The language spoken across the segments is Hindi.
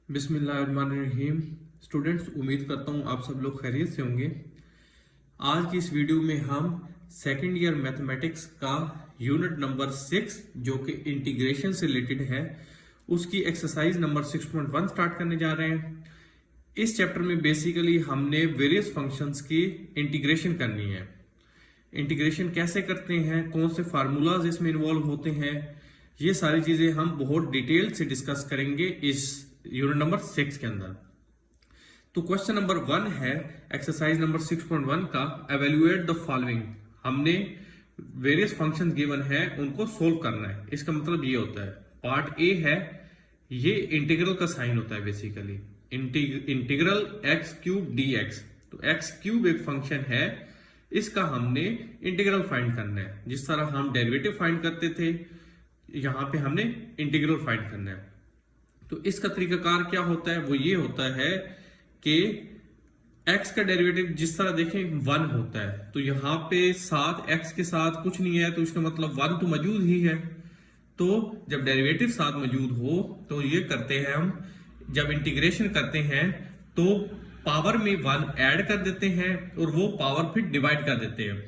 बिस्मिल्लाहिर्रहमानिर्रहीम। स्टूडेंट्स, उम्मीद करता हूँ आप सब लोग खैरियत से होंगे। आज की इस वीडियो में हम सेकेंड ईयर मैथमेटिक्स का यूनिट नंबर 6 जो कि इंटीग्रेशन से रिलेटेड है, उसकी एक्सरसाइज नंबर 6.1 स्टार्ट करने जा रहे हैं। इस चैप्टर में बेसिकली हमने वेरियस फंक्शंस की इंटीग्रेशन करनी है। इंटीग्रेशन कैसे करते हैं, कौन से फार्मूलाज इसमें इन्वॉल्व होते हैं, ये सारी चीजें हम बहुत डिटेल से डिस्कस करेंगे इस यूनिट नंबर 6 के अंदर। तो क्वेश्चन नंबर 1 है एक्सरसाइज नंबर 6.1 का, एवेल्युएट द फॉलोइंग। हमने वेरियस फंक्शंस गिवन है, उनको सोल्व करना है। इसका मतलब ये होता है, पार्ट ए है, ये इंटीग्रल का साइन होता है basically, integral x cube D x. तो एक्स क्यूब एक फंक्शन है, इसका हमने इंटीग्रल फाइंड करना है। जिस तरह हम डेरिवेटिव फाइंड करते थे, यहां पे हमने इंटीग्रल फाइंड करना है। तो इसका तरीकाकार क्या होता है, वो ये होता है कि x का डेरिवेटिव जिस तरह देखें 1 होता है, तो यहां पे साथ x के साथ कुछ नहीं है, तो इसका मतलब 1 तो मौजूद ही है। तो जब डेरिवेटिव साथ मौजूद हो तो ये करते हैं हम, जब इंटीग्रेशन करते हैं तो पावर में 1 ऐड कर देते हैं और वो पावर फिर डिवाइड कर देते हैं।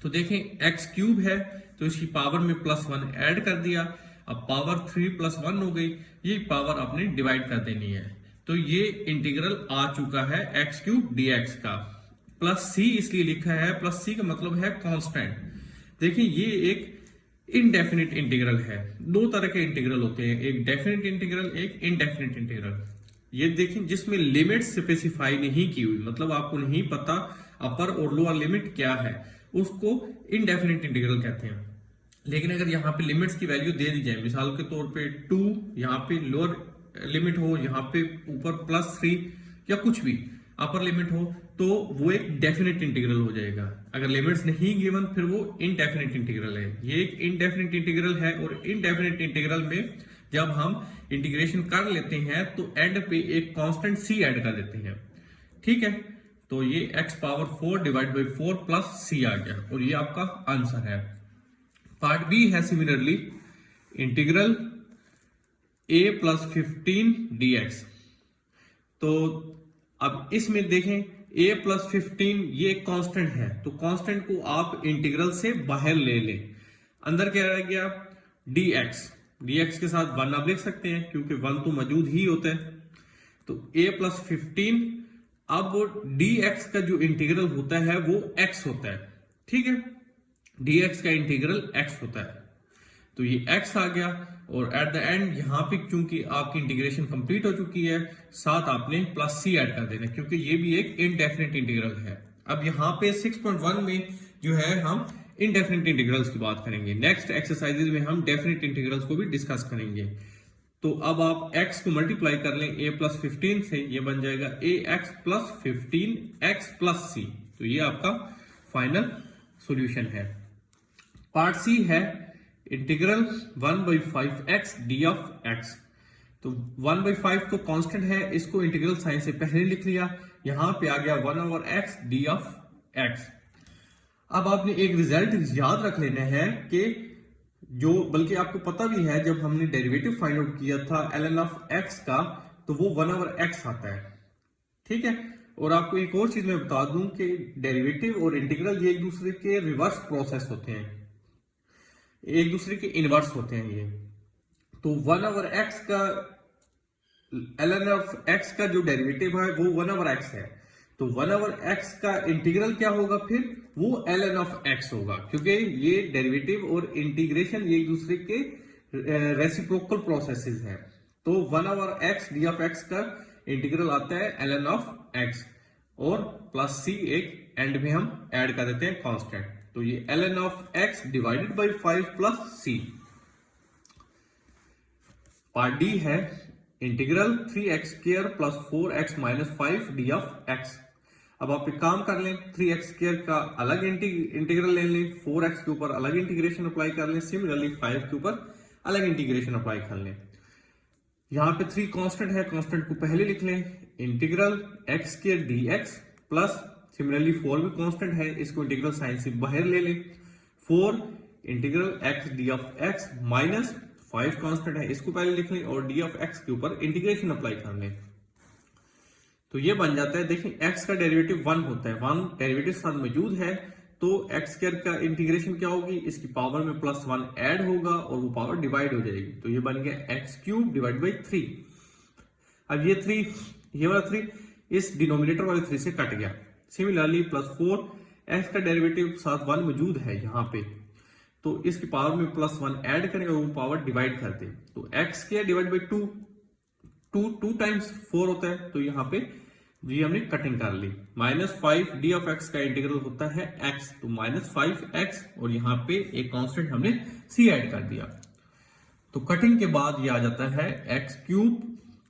तो देखें x क्यूब है तो इसकी पावर में +1 ऐड कर दिया, अब पावर 3 + 1 हो गई, ये पावर आपने डिवाइड कर देनी है। तो ये इंटीग्रल आ चुका है एक्स क्यूब dx का। +c इसलिए लिखा है, +c का मतलब है कांस्टेंट। देखिए ये एक इनडेफिनिट इंटीग्रल है। दो तरह के इंटीग्रल होते हैं, एक डेफिनिट इंटीग्रल, एक इनडेफिनिट इंटीग्रल। ये देखें जिसमें लिमिट स्पेसिफाई नहीं की हुई, मतलब आपको नहीं पता अपर और लोअर लिमिट क्या है, उसको इनडेफिनिट इंटीग्रल कहते हैं। लेकिन अगर यहाँ पे लिमिट्स की वैल्यू दे दी जाए, मिसाल के तौर पे 2, यहाँ पे लोअर लिमिट हो, यहाँ पे ऊपर +3 या कुछ भी अपर लिमिट हो, तो वो एक डेफिनेट इंटीग्रल हो जाएगा। अगर लिमिट्स नहीं गिवन फिर वो इनडेफिनेट इंटीग्रल है। ये एक इनडेफिनेट इंटीग्रल है, और इनडेफिनेट इंटीग्रल में जब हम इंटीग्रेशन कर लेते हैं तो एंड पे एक कांस्टेंट c ऐड कर देते हैं। ठीक है, तो ये x⁴ डिवाइड बाई 4 + c आ गया, और ये आपका आंसर है। पार्ट बी है सिमिलरली इंटीग्रल a + 15 dx। तो अब इसमें देखें a + 15 ये कांस्टेंट है, तो कांस्टेंट को आप इंटीग्रल से बाहर ले लें। अंदर क्या रह गया, dx के साथ 1 आप लिख सकते हैं क्योंकि 1 तो मौजूद ही होता है। तो a + 15, अब dx का जो इंटीग्रल होता है वो x होता है। ठीक है, dx का इंटीग्रल x होता है, तो ये x आ गया। और एट द एंड यहाँ पे चूंकि आपकी इंटीग्रेशन कंप्लीट हो चुकी है, साथ आपने +c ऐड कर देना, क्योंकि ये भी एक इनडेफिनिट इंटीग्रल है। अब यहाँ पे 6.1 में जो है हम इनडेफिनिट इंटीग्रल्स की बात करेंगे। नेक्स्ट एक्सरसाइजेज में हम डेफिनिट इंटीग्रल्स को भी डिस्कस करेंगे। तो अब आप x को मल्टीप्लाई कर लें a + 15 से, ये बन जाएगा ax + 15x + c। तो ये आपका फाइनल सॉल्यूशन है। पार्ट सी है इंटीग्रल 1/5x dx। तो 1/5 तो कांस्टेंट है, इसको इंटीग्रल साइन से पहले लिख लिया, यहां पे आ गया 1/x dx। अब आपने एक रिजल्ट याद रख लेना है कि जो, बल्कि आपको पता भी है, जब हमने डेरिवेटिव फाइंड आउट किया था ln x का, तो वो 1/x आता है। ठीक है, और आपको एक और चीज मैं बता दूं कि डेरिवेटिव और इंटीग्रल ये एक दूसरे के रिवर्स प्रोसेस होते हैं, एक दूसरे के इनवर्स होते हैं ये। तो 1/x का ln x का जो डेरिवेटिव है वो 1/x है, तो 1/x का इंटीग्रल क्या होगा, फिर वो ln x होगा, क्योंकि ये डेरिवेटिव और इंटीग्रेशन ये एक दूसरे के रेसिप्रोकल प्रोसेसेस हैं। तो 1/x dx का इंटीग्रल आता है ln x, और +c एक एंड में हम ऐड कर देते हैं कांस्टेंट। तो ये ln x divided by 5 + c। Part D है इंटीग्रल 3x² + 4x - 5 dx। अब आप एक काम कर लें, 3x² का अलग इंटीग्रल ले लें, 4x के ऊपर अलग इंटीग्रेशन अप्लाई कर लें, सिमिलरली 5 के ऊपर अलग इंटीग्रेशन अप्लाई कर लें। यहां पे 3 कांस्टेंट है, कांस्टेंट को पहले लिख लें, integral x² dx plus similarly 4 भी कांस्टेंट है, इसको इंटीग्रल साइन से बाहर ले लें, 4 इंटीग्रल x dx - 5 कांस्टेंट है, इसको पहले लिख लें और डी ऑफ एक्स के ऊपर इंटीग्रेशन अप्लाई कर लें। तो ये बन जाता है, देखिए x का डेरिवेटिव 1 होता है, 1 डेरिवेटिव साथ मौजूद है, तो x स्क्वायर का इंटीग्रेशन क्या होगी, इसकी पावर में +1 ऐड होगा और वो पावर डिवाइड हो जाएगी। तो ये बन गया x क्यूब डिवाइड बाई 3। अब ये 3, ये वाला 3 इस डिनोमिनेटर वाले 3 से कट गया। सिमिलरली +4, x का डेरिवेटिव साथ 1 मौजूद है यहाँ पे, तो इसकी पावर में +1 ऐड करेंगे और वो पावर डिवाइड कर दे। तो x square divide by 2 times 4 होता है, तो यहाँ पे ये हमने कटिंग कर ली। -5 डी ऑफ एक्स का इंटीग्रल होता है x, तो -5x और यहाँ पे एक कांस्टेंट हमने c ऐड कर दिया। तो कटिंग के बाद ये आ जाता है x cube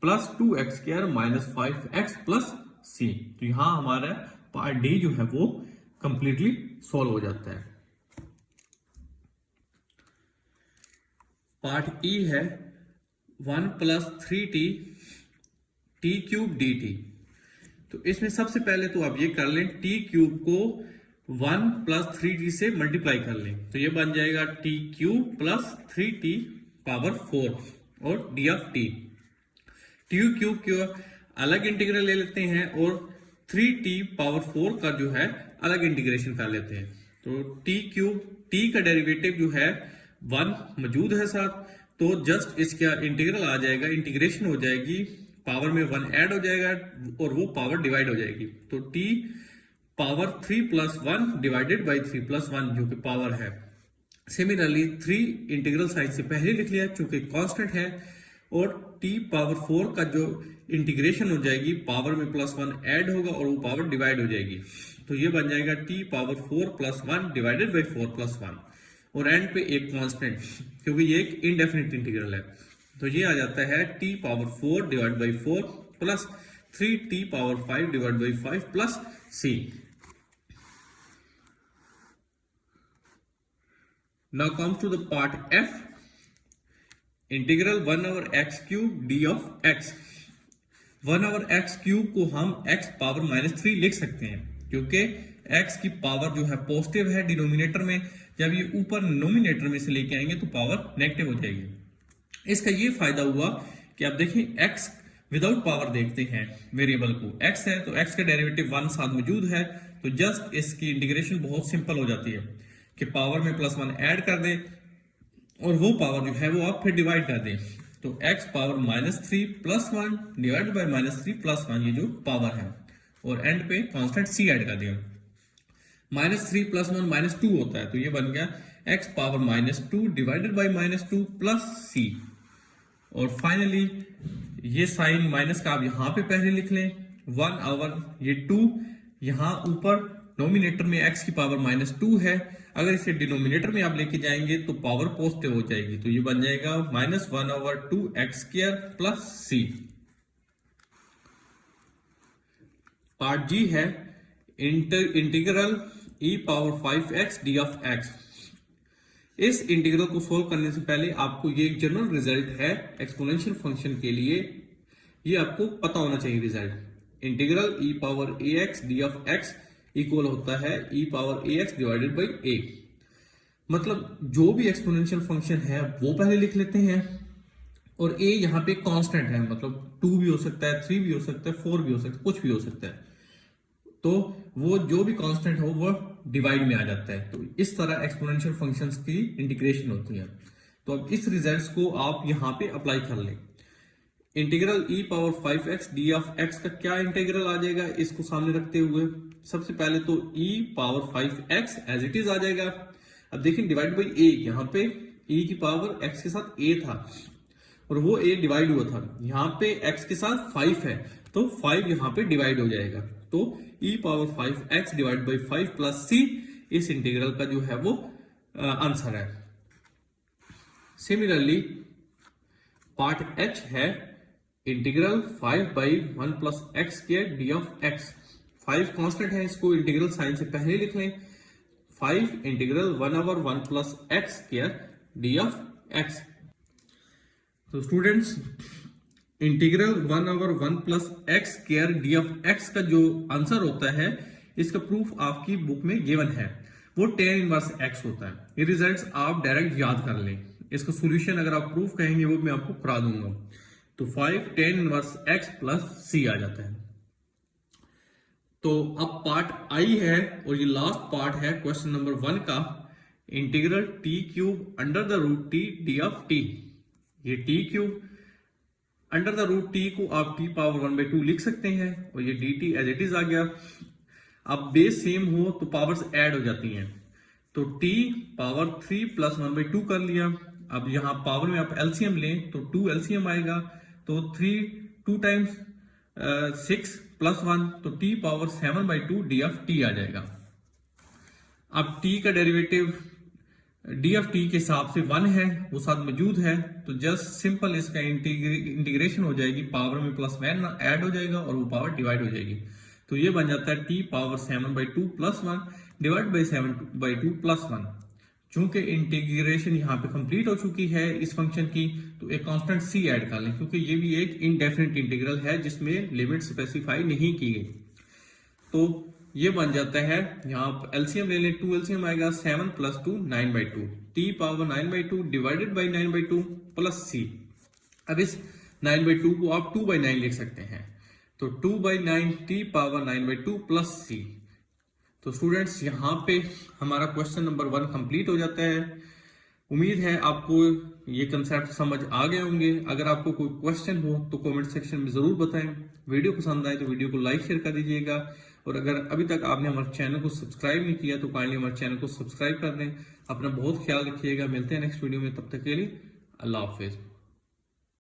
plus 2x square -5x plus c। तो यहाँ हमारा पार्ट डी जो है वो कंप्लीटली सॉल्व हो जाता है। पार्ट ई है 1 + 3t t क्यूब dt। तो इसमें सबसे पहले तो आप ये कर लें, t क्यूब को 1 + 3t से मल्टीप्लाई कर लें, तो ये बन जाएगा t cube plus 3t power 4 और d of t। t cube के अलग इंटीग्रल ले लेते हैं और 3t पावर 4 का जो है अलग इंटीग्रेशन कर लेते हैं। तो t क्यूब, t का डेरिवेटिव जो है 1 मौजूद है साथ, तो जस्ट इसका इंटीग्रल आ जाएगा, इंटीग्रेशन हो जाएगी, पावर में 1 ऐड हो जाएगा और वो पावर डिवाइड हो जाएगी। तो t पावर 3 + 1 डिवाइडेड बाई 3 + 1 जो कि पावर है। सिमिलरली 3 इंटीग्रल साइन से पहले लिख लिया चूंकि कांस्टेंट है, और t पावर 4 का जो इंटीग्रेशन हो जाएगी, पावर में +1 ऐड होगा और वो पावर डिवाइड हो जाएगी। तो ये बन जाएगा t पावर 4 + 1 डिवाइडेड बाई 4 + 1 और एंड पे एक कांस्टेंट, क्योंकि ये एक इनडेफिनिट इंटीग्रल है। तो ये आ जाता है t power 4 divide by 4 plus 3t power 5 divide by 5 plus c। Now comes to the part f, integral 1/x³ d of x। 1/x³ को हम x पावर -3 लिख सकते हैं, क्योंकि x की पावर जो है पॉजिटिव है डिनोमिनेटर में, जब ये ऊपर नोमिनेटर में से लेके आएंगे तो पावर नेगेटिव हो जाएगी। इसका ये फायदा हुआ कि आप देखें x विदाउट पावर देखते हैं वेरिएबल को, x है तो x का डेरिवेटिव 1 साथ मौजूद है, तो जस्ट इसकी इंटीग्रेशन बहुत सिंपल हो जाती है कि पावर में +1 ऐड कर दें और वो पावर जो है वो आप फिर डिवाइड कर दें। तो x पावर -3 + 1 डिवाइड बाई -3 + 1 ये जो पावर है, और एंड पे कांस्टेंट c ऐड कर दिया। -3 + 1 -2 होता है, तो ये बन गया x power -2 divided by -2 plus c। और फाइनली ये साइन माइनस का आप यहां पे पहले लिख लें, 1/, ये 2 यहां ऊपर नोमिनेटर में x की पावर -2 है, अगर इसे डिनोमिनेटर में आप लेके जाएंगे तो पावर पॉजिटिव हो जाएगी, तो ये बन जाएगा -1/2x² प्लस c। पार्ट जी है integral e power 5x d of x। इस इंटीग्रल को सोल्व करने से पहले आपको ये एक जनरल रिजल्ट है एक्सपोनेंशियल फंक्शन के लिए, ये आपको पता होना चाहिए result. Integral e power ax d of x equal होता है e power ax divided by a। मतलब जो भी एक्सपोनेंशियल फंक्शन है वो पहले लिख लेते हैं, और a यहाँ पे कांस्टेंट है, मतलब 2 भी हो सकता है, 3 भी हो सकता है, 4 भी हो सकता है, कुछ भी हो सकता है, तो वो जो भी कांस्टेंट हो वो डिवाइड में आ जाता है। तो इस तरह एक्सपोनेंशियल फंक्शंस की इंटीग्रेशन होती है। तो अब इस रिजल्ट्स को आप यहाँ पे अप्लाई कर लें। Integral e power 5x d of x का क्या इंटीग्रल आ जाएगा, इसको सामने रखते हुए सबसे पहले तो e power 5x as it is आ जाएगा। अब देखिए डिवाइड बाई a, यहाँ पे e की पावर x के साथ a था और वो a डिवाइड हुआ था, यहाँ पे x के साथ 5 है तो 5 यहाँ पे डिवाइड हो जाएगा, तो e power 5x divide by 5 plus c इस इंटीग्रल का जो है वो आंसर है। सिमिलरली पार्ट h है integral 5/1 plus x² d of x। 5 constant है, इसको इंटीग्रल साइन से पहले लिख लें, 5 integral 1/1 plus x² d of x। तो students integral 1/1 plus x² d of x का जो आंसर होता है, इसका प्रूफ आपकी बुक में गिवन है, वो tan इनवर्स x होता है। ये रिजल्ट्स आप डायरेक्ट याद कर लें, इसका सोल्यूशन अगर आप प्रूफ कहेंगे वो मैं आपको करा दूंगा। तो 5 tan inverse x plus c आ जाता है। तो अब पार्ट आई है और ये लास्ट पार्ट है क्वेश्चन नंबर 1 का, integral t cube under the root t d of t। ये t cube under the root t को आप t पावर 1/2 लिख सकते हैं और ये dt एज इट इज आ गया। अब बेस सेम हो तो पावर्स ऐड हो जाती हैं, तो t पावर 3 प्लस 1/2 कर लिया। अब यहाँ पावर में आप एलसीएम लें तो 2 एलसीएम आएगा, तो 2 टाइम्स 6 प्लस 1 तो t power 7/2 d of t आ जाएगा। अब t का डेरिवेटिव d ऑफ t के हिसाब से 1 है, वो साथ मौजूद है, तो जस्ट सिंपल इसका इंटीग्रेशन हो जाएगी, पावर में प्लस 1 ऐड हो जाएगा और वो पावर डिवाइड हो जाएगी। तो ये बन जाता है t power 7/2 plus 1 divide by 7/2 plus 1। चूंकि इंटीग्रेशन यहाँ पे कंप्लीट हो चुकी है इस फंक्शन की, तो एक कांस्टेंट c ऐड कर लें, क्योंकि ये भी एक इनडेफिनिट इंटीग्रल है जिसमें लिमिट स्पेसिफाई नहीं की गई। तो ये बन जाता है, यहाँ एलसीएम ले लें, 2 एलसीएम आएगा, 7 plus 2 9/2, t power 9/2 divided by 9/2 plus c। अब इस 9/2 को आप 2/9 लिख सकते हैं, तो 2/9 t पावर 9/2 प्लस c। तो स्टूडेंट्स यहाँ पे हमारा क्वेश्चन नंबर 1 कंप्लीट हो जाता है। उम्मीद है आपको ये कंसेप्ट समझ आ गए होंगे। अगर आपको कोई क्वेश्चन हो तो कमेंट सेक्शन में जरूर बताएं। वीडियो पसंद आए तो वीडियो को लाइक शेयर कर दीजिएगा, और अगर अभी तक आपने हमारे चैनल को सब्सक्राइब नहीं किया तो काइंडली हमारे चैनल को सब्सक्राइब कर दें। अपना बहुत ख्याल रखिएगा, मिलते हैं नेक्स्ट वीडियो में, तब तक के लिए अल्लाह हाफिज।